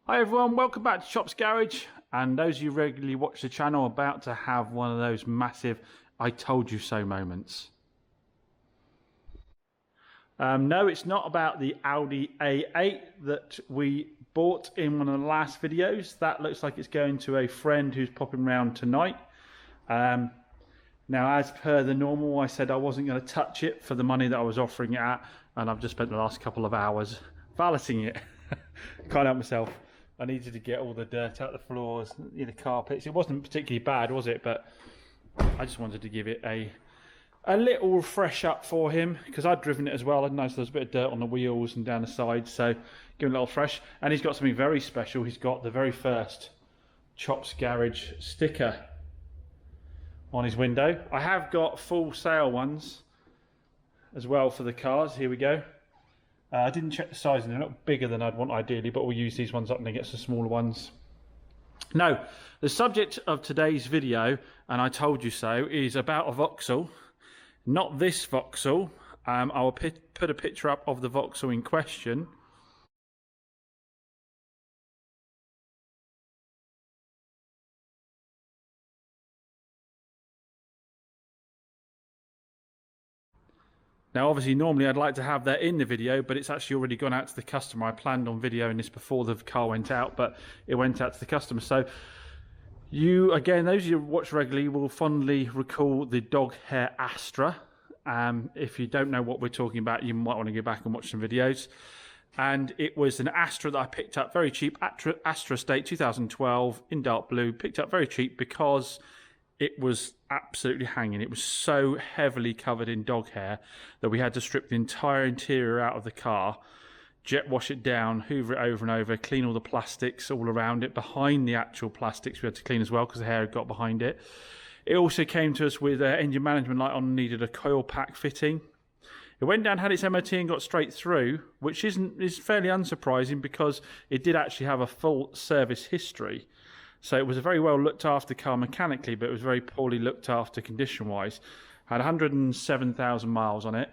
Hi everyone, welcome back to Chop's Garage, and those of you who regularly watch the channel are about to have one of those massive I told you so moments. No, it's not about the Audi A8 that we bought in one of the last videos. That looks like it's going to a friend who's popping round tonight. Now, as per the normal, I said I wasn't going to touch it for the money that I was offering it at, and I've just spent the last couple of hours valeting it. Can't help myself. I needed to get all the dirt out the floors, the carpets. It wasn't particularly bad, was it? But I just wanted to give it a little fresh up for him, because I'd driven it as well. I noticed there was a bit of dirt on the wheels and down the sides, so give him a little fresh. And he's got something very special. He's got the very first Chop's Garage sticker on his window. I have got full sale ones as well for the cars. Here we go. I didn't check the size, and they're not bigger than I'd want ideally, but we'll use these ones up and get some smaller ones. Now, the subject of today's video, and I told you so, is about a Vauxhall. Not this Vauxhall. I will put a picture up of the Vauxhall in question. Now, obviously, normally I'd like to have that in the video, but it's actually already gone out to the customer. I planned on videoing this before the car went out, but it went out to the customer. So you, again, those of you who watch regularly will fondly recall the dog hair Astra. If you don't know what we're talking about, you might want to go back and watch some videos. And it was an Astra that I picked up very cheap, Astra Estate 2012 in dark blue, picked up very cheap because it was absolutely hanging. It was so heavily covered in dog hair that we had to strip the entire interior out of the car, jet wash it down, hoover it over and over, clean all the plastics all around it. Behind the actual plastics we had to clean as well because the hair had got behind it. It also came to us with engine management light on, needed a coil pack fitting. It went down, had its MOT and got straight through, which is fairly unsurprising because it did actually have a full service history. So it was a very well looked after car mechanically, but it was very poorly looked after condition-wise. Had 107,000 miles on it.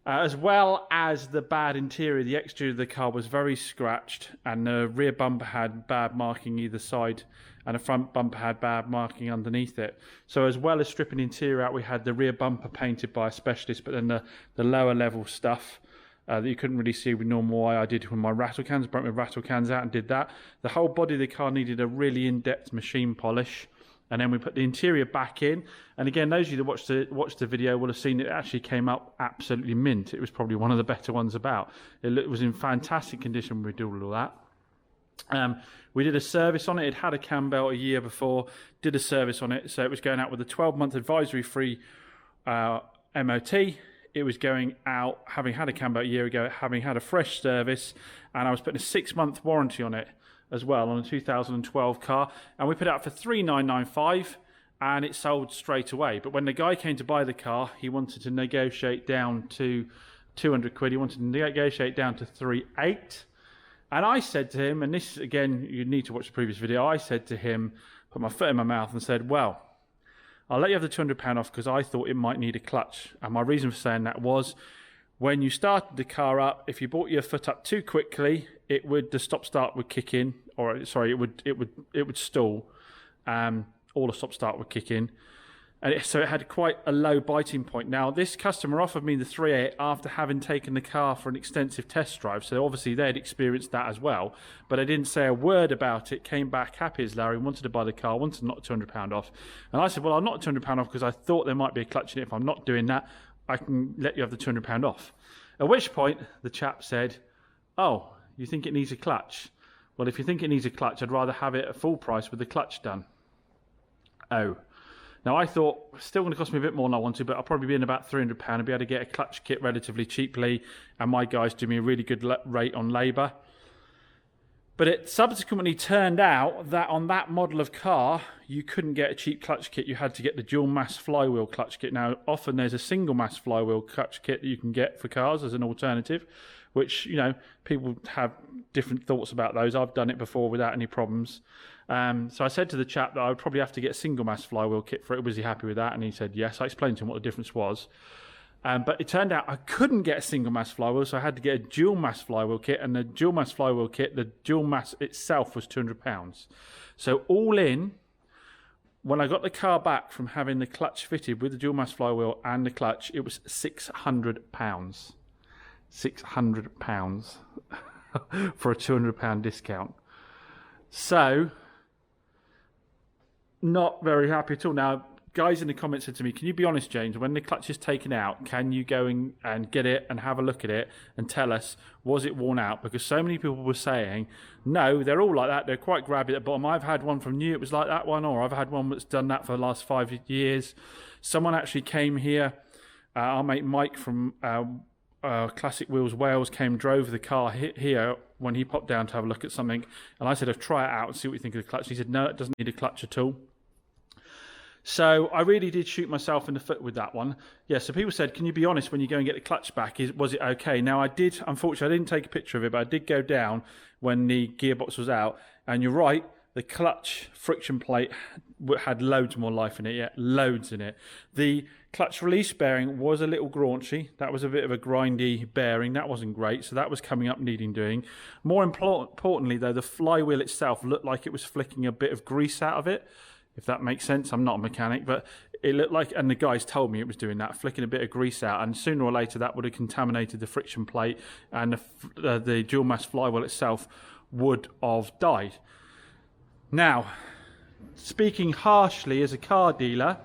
As well as the bad interior, the exterior of the car was very scratched, and the rear bumper had bad marking either side, and the front bumper had bad marking underneath it. So as well as stripping the interior out, we had the rear bumper painted by a specialist, but then the lower level stuff that you couldn't really see with normal eye, I did with my rattle cans, broke my rattle cans out and did that. The whole body of the car needed a really in-depth machine polish. And then we put the interior back in. And again, those of you that watched the video will have seen it actually came up absolutely mint. It was probably one of the better ones about. It was in fantastic condition when we did all of that. We did a service on it. It had a cam belt a year before, did a service on it. So it was going out with a 12-month advisory-free MOT. It was going out, having had a cam belt a year ago, having had a fresh service, and I was putting a 6-month warranty on it as well, on a 2012 car, and we put it out for $3,995, and it sold straight away. But when the guy came to buy the car, he wanted to negotiate down to 200 quid. He wanted to negotiate down to 3,800, and I said to him, and this, again, you need to watch the previous video, I said to him, put my foot in my mouth and said, well, I'll let you have the £200 off because I thought it might need a clutch. And my reason for saying that was, when you started the car up, if you brought your foot up too quickly, the stop-start would kick in, or sorry, it would stall. Or the stop-start would kick in, and so it had quite a low biting point. Now, this customer offered me the 3.8 after having taken the car for an extensive test drive, so obviously they'd experienced that as well. But I didn't say a word about it. Came back happy as Larry, wanted to buy the car, wanted to knock £200 off, and I said, well, I'll knock £200 off because I thought there might be a clutch in it. If I'm not doing that, I can let you have the £200 off. At which point, the chap said, oh, you think it needs a clutch? Well, if you think it needs a clutch, I'd rather have it at full price with the clutch done. Oh. Now, I thought, still going to cost me a bit more than I wanted, but I'll probably be in about £300. I'll be able to get a clutch kit relatively cheaply, and my guys do me a really good rate on labour. But it subsequently turned out that on that model of car, you couldn't get a cheap clutch kit. You had to get the dual mass flywheel clutch kit. Now, often there's a single mass flywheel clutch kit that you can get for cars as an alternative, which, you know, people have different thoughts about those. I've done it before without any problems. So I said to the chap that I would probably have to get a single mass flywheel kit for it. Was he happy with that? And he said yes. I explained to him what the difference was. But it turned out I couldn't get a single mass flywheel, so I had to get a dual mass flywheel kit. And the dual mass flywheel kit, the dual mass itself was £200. So all in, when I got the car back from having the clutch fitted with the dual mass flywheel and the clutch, it was £600. £600 for a £200 discount. So, not very happy at all. Now, guys in the comments said to me, can you be honest, James, when the clutch is taken out, can you go and get it and have a look at it and tell us, was it worn out? Because so many people were saying, no, they're all like that. They're quite grabby at the bottom. I've had one from new, it was like that one, or I've had one that's done that for the last 5 years. Someone actually came here, our mate Mike from Classic Wheels Wales drove the car here when he popped down to have a look at something. And I said, I'll try it out and see what you think of the clutch. He said, no, it doesn't need a clutch at all. So I really did shoot myself in the foot with that one. Yeah, so people said, can you be honest when you go and get the clutch back? Was it okay? Now I did, unfortunately, I didn't take a picture of it, but I did go down when the gearbox was out. And you're right, the clutch friction plate had loads more life in it, yeah, loads in it. The clutch release bearing was a little graunchy. That was a bit of a grindy bearing. That wasn't great, so that was coming up needing doing. More importantly, though, the flywheel itself looked like it was flicking a bit of grease out of it. If that makes sense. I'm not a mechanic, but it looked like, and the guys told me it was doing that, flicking a bit of grease out, and sooner or later that would have contaminated the friction plate, and the dual mass flywheel itself would have died. Now, speaking harshly as a car dealer,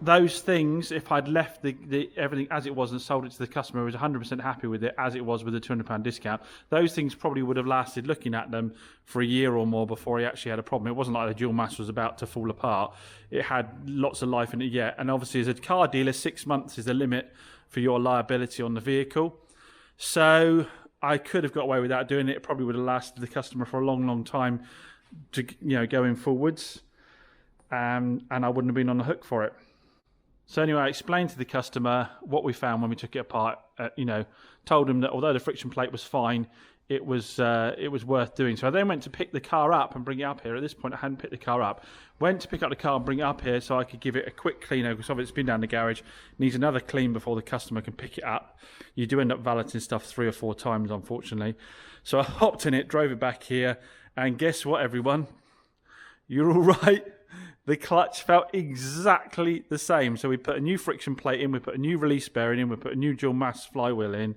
those things, if I'd left the everything as it was and sold it to the customer who was 100% happy with it as it was with the £200 discount, those things probably would have lasted looking at them for a year or more before he actually had a problem. It wasn't like the dual mass was about to fall apart. It had lots of life in it yet. And obviously as a car dealer, 6 months is the limit for your liability on the vehicle. So I could have got away without doing it. It probably would have lasted the customer for a long, long time to, going forwards. And I wouldn't have been on the hook for it. So anyway, I explained to the customer what we found when we took it apart. Told him that although the friction plate was fine, it was worth doing. So I then went to pick the car up and bring it up here. At this point, I hadn't picked the car up. Went to pick up the car and bring it up here so I could give it a quick clean over, because obviously it's been down the garage. Needs another clean before the customer can pick it up. You do end up valeting stuff 3 or 4 times, unfortunately. So I hopped in it, drove it back here, and guess what, everyone? You're all right. The clutch felt exactly the same. So we put a new friction plate in, we put a new release bearing in, we put a new dual mass flywheel in,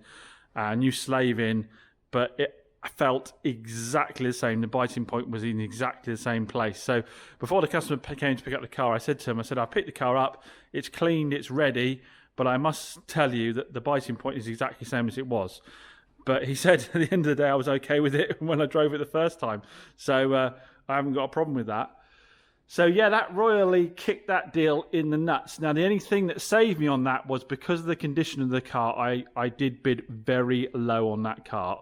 a new slave in, but it felt exactly the same. The biting point was in exactly the same place. So before the customer came to pick up the car, I said to him, I picked the car up, it's cleaned, it's ready, but I must tell you that the biting point is exactly the same as it was. But he said at the end of the day, I was okay with it when I drove it the first time. So I haven't got a problem with that. So yeah, that royally kicked that deal in the nuts. Now, the only thing that saved me on that was because of the condition of the car, I did bid very low on that car.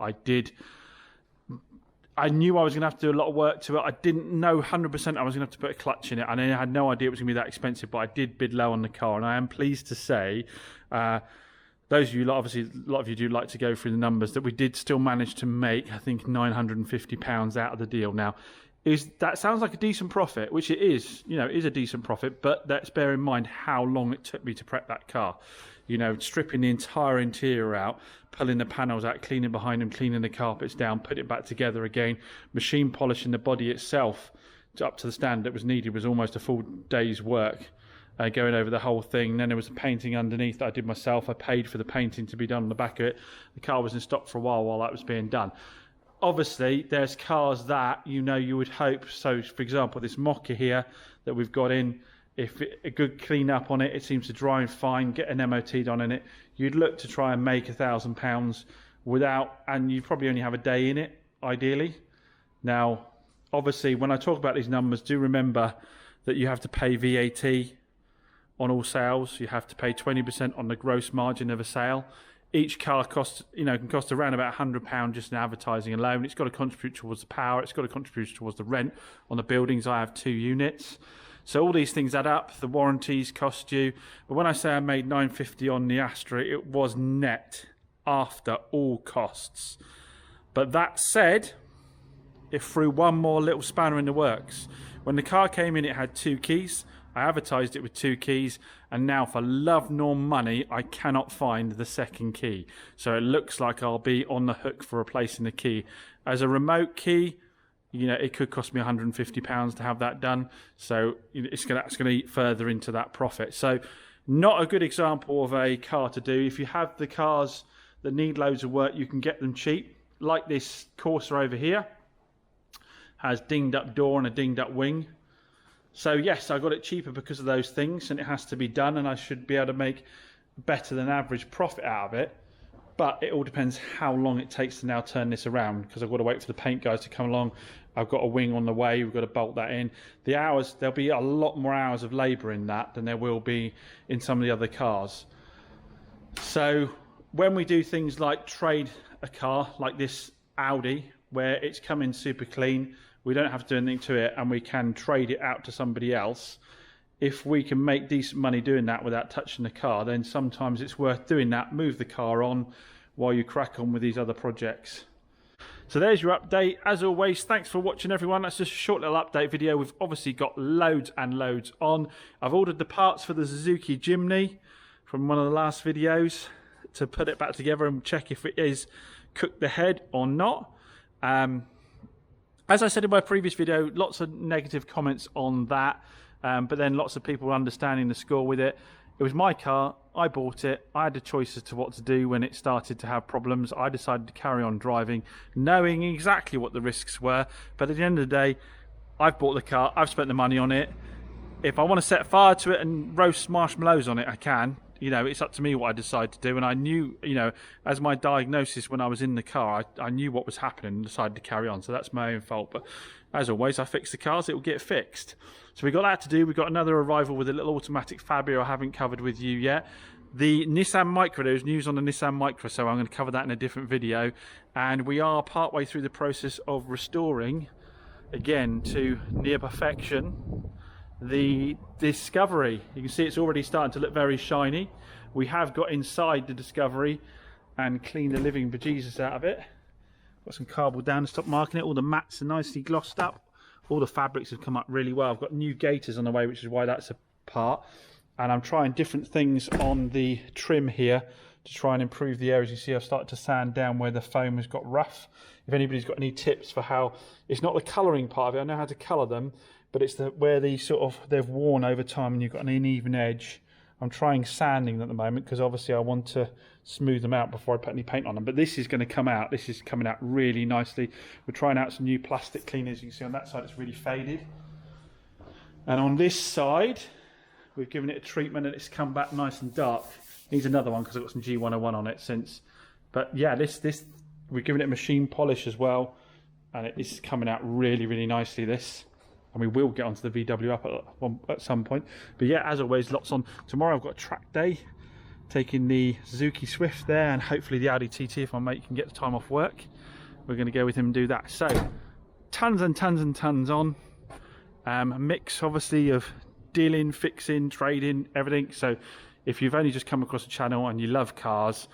I knew I was going to have to do a lot of work to it. I didn't know 100% I was going to have to put a clutch in it. And I had no idea it was going to be that expensive, but I did bid low on the car. And I am pleased to say, those of you, obviously a lot of you do like to go through the numbers, that we did still manage to make, I think, £950 out of the deal. Now, that sounds like a decent profit, which it is, is a decent profit, but let's bear in mind how long it took me to prep that car. Stripping the entire interior out, pulling the panels out, cleaning behind them, cleaning the carpets down, put it back together again, machine polishing the body itself up to the standard that was needed was almost a full day's work, going over the whole thing. Then there was the painting underneath that I did myself. I paid for the painting to be done on the back of it. The car was in stock for a while that was being done. Obviously, there's cars that, you would hope. So, for example, this Mocha here that we've got in, if a good clean up on it, it seems to drive fine, get an MOT done in it, you'd look to try and make £1,000 without, and you probably only have a day in it, ideally. Now, obviously, when I talk about these numbers, do remember that you have to pay VAT on all sales. You have to pay 20% on the gross margin of a sale. Each car costs, can cost around about £100 just in advertising alone. It's got to contribute towards the power. It's got to contribute towards the rent on the buildings. I have 2 units. So all these things add up. The warranties cost you. But when I say I made £950 on the Astra, it was net after all costs. But that said, it threw one more little spanner in the works. When the car came in, it had 2 keys. I advertised it with 2 keys, and now for love nor money I cannot find the second key. So it looks like I'll be on the hook for replacing the key. As a remote key, you know, it could cost me £150 to have that done. So that's going to eat further into that profit. So not a good example of a car to do. If you have the cars that need loads of work, you can get them cheap. Like this Corsa over here, has dinged up door and a dinged up wing. So yes, I got it cheaper because of those things, and it has to be done, and I should be able to make better than average profit out of it. But it all depends how long it takes to now turn this around, because I've got to wait for the paint guys to come along. I've got a wing on the way, we've got to bolt that in. The hours, there'll be a lot more hours of labour in that than there will be in some of the other cars. So when we do things like trade a car like this Audi, where it's coming super clean, we don't have to do anything to it, and we can trade it out to somebody else. If we can make decent money doing that without touching the car, then sometimes it's worth doing that. Move the car on while you crack on with these other projects. So there's your update. As always, thanks for watching, everyone. That's just a short little update video. We've obviously got loads and loads on. I've ordered the parts for the Suzuki Jimny from one of the last videos to put it back together and check if it is cooked the head or not. As I said in my previous video, lots of negative comments on that, but then lots of people understanding the score with it. It was my car, I bought it, I had a choice as to what to do when it started to have problems. I decided to carry on driving, knowing exactly what the risks were, but at the end of the day, I've bought the car, I've spent the money on it. If I want to set fire to it and roast marshmallows on it, I can. You know, it's up to me what I decide to do, and I knew, you know, as my diagnosis when I was in the car, I knew what was happening and decided to carry on, so that's my own fault. But as always, I fix the cars, it will get fixed. So we got that to do. We got another arrival with a little automatic Fabia I haven't covered with you yet. The Nissan Micra, there's news on the Nissan Micra, so I'm going to cover that in a different video. And we are partway through the process of restoring, again, to near perfection, the Discovery. You can see it's already starting to look very shiny. We have got inside the Discovery and cleaned the living bejesus out of it. Got some cardboard down to stop marking it. All the mats are nicely glossed up. All the fabrics have come up really well. I've got new gaiters on the way, which is why that's apart. And I'm trying different things on the trim here to try and improve the areas. You see I've started to sand down where the foam has got rough. If anybody's got any tips for how, it's not the colouring part of it, I know how to colour them, but it's where the sort of, they've worn over time and you've got an uneven edge. I'm trying sanding at the moment because obviously I want to smooth them out before I put any paint on them. But this is going to come out. This is coming out really nicely. We're trying out some new plastic cleaners. You can see on that side it's really faded. And on this side, we've given it a treatment and it's come back nice and dark. Needs another one because I've got some G101 on it since. But yeah, this we've given it a machine polish as well, and it is coming out really, really nicely, this. And we will get onto the VW up at some point. But yeah, as always, lots on. Tomorrow I've got a track day, taking the Suzuki Swift there, and hopefully the Audi TT if my mate can get the time off work. We're going to go with him and do that. So, tons and tons and tons on. A mix, obviously, of dealing, fixing, trading, everything. So, if you've only just come across the channel and you love cars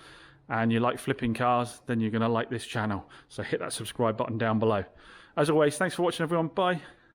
and you like flipping cars, then you're going to like this channel. So hit that subscribe button down below. As always, thanks for watching, everyone. Bye.